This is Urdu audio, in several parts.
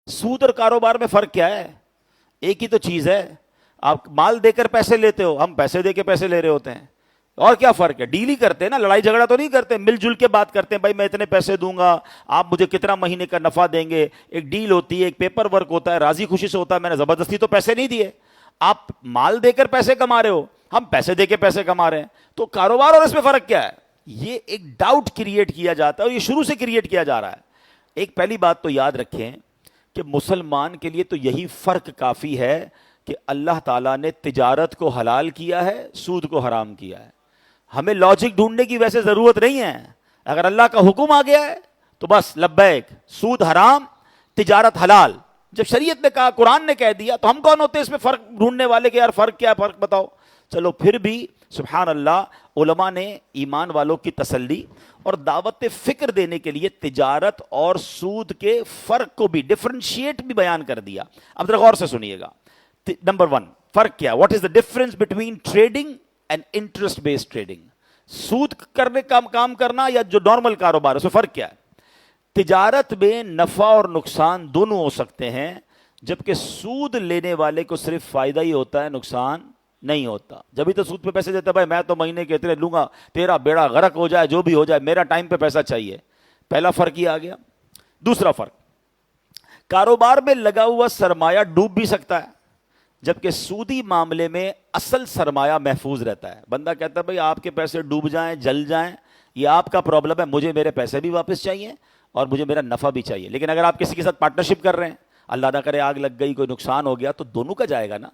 سود اور کاروبار میں فرق کیا ہے؟ ایک ہی تو چیز ہے. آپ مال دے کر پیسے لیتے ہو, ہم پیسے دے کے پیسے لے رہے ہوتے ہیں. اور کیا فرق ہے؟ ڈیل ہی کرتے ہیں نا, لڑائی جھگڑا تو نہیں کرتے, مل جل کے بات کرتے ہیں. بھائی میں اتنے پیسے دوں گا, آپ مجھے کتنا مہینے کا نفع دیں گے. ایک ڈیل ہوتی ہے, ایک پیپر ورک ہوتا ہے, راضی خوشی سے ہوتا ہے. میں نے زبردستی تو پیسے نہیں دیے. آپ مال دے کر پیسے کما رہے ہو, ہم پیسے دے کے پیسے کما رہے ہیں. تو کاروبار اور اس میں فرق کیا ہے؟ یہ ایک ڈاؤٹ کریٹ کیا جاتا ہے, اور یہ شروع سے کریٹ کیا جا رہا ہے. ایک پہلی بات تو یاد رکھیں کہ مسلمان کے لیے تو یہی فرق کافی ہے کہ اللہ تعالیٰ نے تجارت کو حلال کیا ہے, سود کو حرام کیا ہے. ہمیں لاجک ڈھونڈنے کی ویسے ضرورت نہیں ہے. اگر اللہ کا حکم آ گیا ہے تو بس لبیک, سود حرام, تجارت حلال. جب شریعت نے کہا, قرآن نے کہہ دیا, تو ہم کون ہوتے ہیں اس میں فرق ڈھونڈنے والے کہ یار فرق کیا ہے, فرق بتاؤ. چلو پھر بھی سبحان اللہ, علماء نے ایمان والوں کی تسلی اور دعوت فکر دینے کے لیے تجارت اور سود کے فرق کو بھی ڈفرینشیٹ بھی بیان کر دیا. اب ذرا غور سے سنیے گا. نمبر 1, فرق کیا, what is the difference between trading and interest based trading. سود کرنے کا کام کرنا یا جو نارمل کاروبار ہے, اس میں فرق کیا ہے؟ تجارت میں نفع اور نقصان دونوں ہو سکتے ہیں, جبکہ سود لینے والے کو صرف فائدہ ہی ہوتا ہے, نقصان نہیں ہوتا. جبھی تو سود پہ پیسے دیتا ہے, بھائی میں تو مہینے کے اتنے لوں گا, تیرا بیڑا غرق ہو جائے جو بھی ہو جائے, میرا ٹائم پہ پیسہ چاہیے. پہلا فرق ہی آ گیا. دوسرا فرق, کاروبار میں لگا ہوا سرمایہ ڈوب بھی سکتا ہے, جبکہ سودی معاملے میں اصل سرمایہ محفوظ رہتا ہے. بندہ کہتا ہے بھائی آپ کے پیسے ڈوب جائیں, جل جائیں, یہ آپ کا پرابلم ہے, مجھے میرے پیسے بھی واپس چاہیے اور مجھے میرا نفع بھی چاہیے. لیکن اگر آپ کسی کے ساتھ پارٹنرشپ کر رہے ہیں, اللہ نہ کرے آگ لگ گئی, کوئی نقصان ہو گیا, تو دونوں کا جائے گا نا.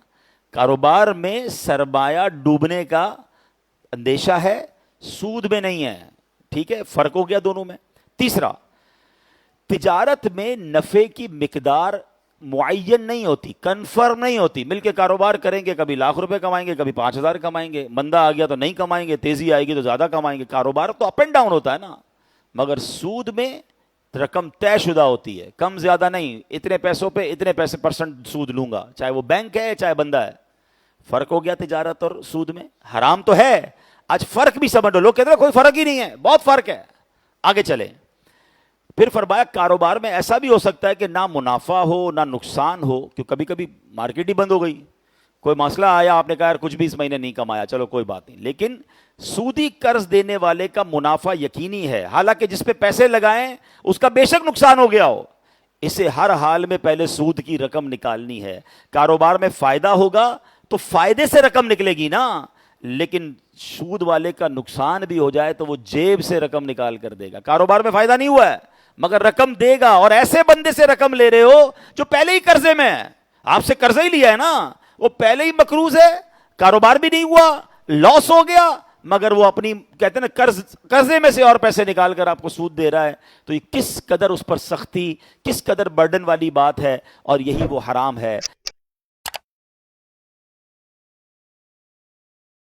کاروبار میں سرمایہ ڈوبنے کا اندیشہ ہے, سود میں نہیں ہے. ٹھیک ہے, فرق ہو گیا دونوں میں. تیسرا, تجارت میں نفع کی مقدار معین نہیں ہوتی, کنفرم نہیں ہوتی. مل کے کاروبار کریں گے, کبھی لاکھ روپے کمائیں گے, کبھی 5,000 کمائیں گے, مندہ آ گیا تو نہیں کمائیں گے, تیزی آئے گی تو زیادہ کمائیں گے. کاروبار تو اپ اینڈ ڈاؤن ہوتا ہے نا. مگر سود میں رقم طے شدہ ہوتی ہے, کم زیادہ نہیں. اتنے پیسوں پہ اتنے پیسے پرسنٹ سود لوں گا, چاہے وہ بینک ہے چاہے بندہ ہے. فرق ہو گیا تجارت اور سود میں. حرام تو ہے, آج فرق بھی سمجھ لو. لوگ کہتے ہیں کوئی فرق ہی نہیں ہے, بہت فرق ہے. آگے چلیں. پھر فرمایا کاروبار میں ایسا بھی ہو سکتا ہے کہ نہ منافع ہو نہ نقصان ہو, کہ کبھی کبھی مارکیٹ ہی بند ہو گئی, کوئی مسئلہ آیا, آپ نے کہا یار کچھ بھی اس مہینے نہیں کمایا, چلو کوئی بات نہیں. لیکن سودی قرض دینے والے کا منافع یقینی ہے, حالانکہ جس پہ پیسے لگائیں اس کا بے شک نقصان ہو گیا ہو. اسے ہر حال میں پہلے سود کی رقم نکالنی ہے. کاروبار میں فائدہ ہوگا تو فائدے سے رقم نکلے گی نا, لیکن سود والے کا نقصان بھی ہو جائے تو وہ جیب سے رقم نکال کر دے گا. کاروبار میں فائدہ نہیں ہوا ہے مگر رقم دے گا, اور ایسے بندے سے رقم لے رہے ہو جو پہلے ہی قرضے میں ہے. آپ سے قرضہ ہی لیا ہے نا, وہ پہلے ہی مقروض ہے, کاروبار بھی نہیں ہوا, لاس ہو گیا, مگر وہ اپنی کہتے ہیں نا قرضے میں سے اور پیسے نکال کر آپ کو سود دے رہا ہے. تو یہ کس قدر اس پر سختی, کس قدر برڈن والی بات ہے, اور یہی وہ حرام ہے.